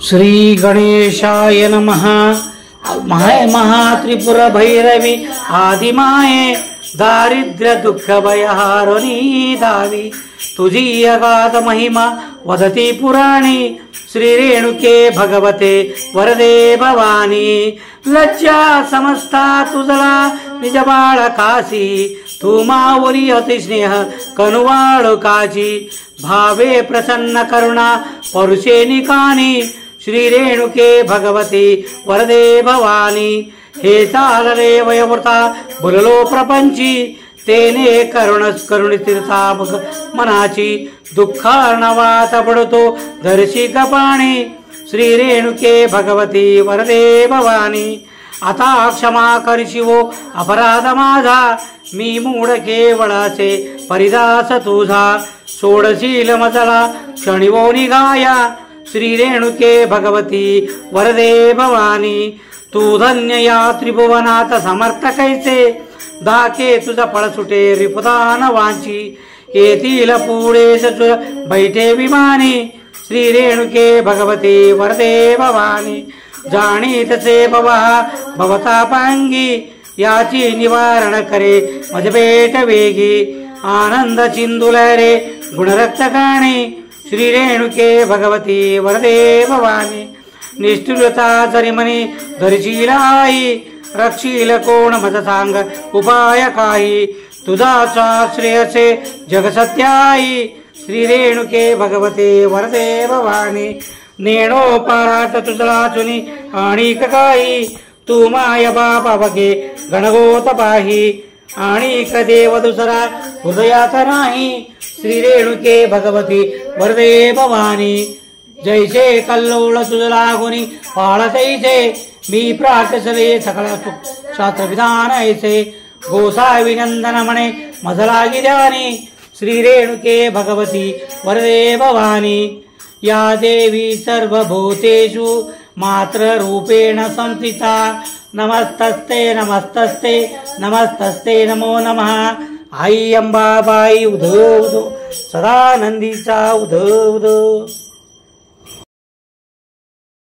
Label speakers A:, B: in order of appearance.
A: श्री गणेशाय नमः। महात्रिपुर भैरवी आदिमाये दारिद्र्य दुःख भयहारिणी दावी तुझी अगाध महिमा वदती पुराणी श्री रेणुके भगवते वरदे भवानी लज्जा समस्ता तुझला निज बाळकासी तू मावली अतिस्नेह कनुवाळकाची भावे प्रसन्न करुणा परुषे निकानी श्री रेणुके भगवती वरदे भवानी हे चालले वयवृता बोललो प्रपंची तेने करुणी तीर्था मनाची दुःखार्णवात पडतो दर्शी कपाणी श्री रेणुके भगवती वरदे भवानी आता क्षमा करशिवो अपराध माझा मी मूढ केवळाचे परिदास तुझा सोडशील मजला क्षणिवो निघाया श्री रेणुके भगवती वरदे भवानी तू धन्य या त्रिभुवनात समर्थ कैसे दाके तुझा फळ सुटे रिपुदान वांची येतील पुढे बैठे विमानी श्री रेणुके भगवती वरदे भवानी जाणीतसे भवा भवता पांगी याची निवारण करे मज भेट वेगी आनंद चिंदुलरे गुणरक्त गाणी श्री रेणुके भगवती वरदे भवानी निष्ठुरता जरी मनी धरशील आई रक्षील कोण मज सांग उपाय काही तुझाचा श्रेयसे जग सत्याई श्री रेणुके भगवते वरदे भवानी नेणो पारात तुझला चुनी आणि काही तू माय बापा बघे गणगोत पाही आणि देव दुसरा हृदयात नाही श्री रेणुके भगवती वरदे भवानी जैसे कल्लोळ तुझला गुणी पाळतैसे मी प्राकसले सकळ शास्त्र विधान ऐसे गोसाविनंदन म्हणे मजला गिर्यानी श्री रेणुके भगवती वरदे भवानी या देवी सर्वभूतेषु मात्र रूपेण संस्थिता नमस्तस्ते नमस्तस्ते नमस्तस्ते नमो नमः आई अंबाबाई उधो उधो सदानंदीचा उधो उधो।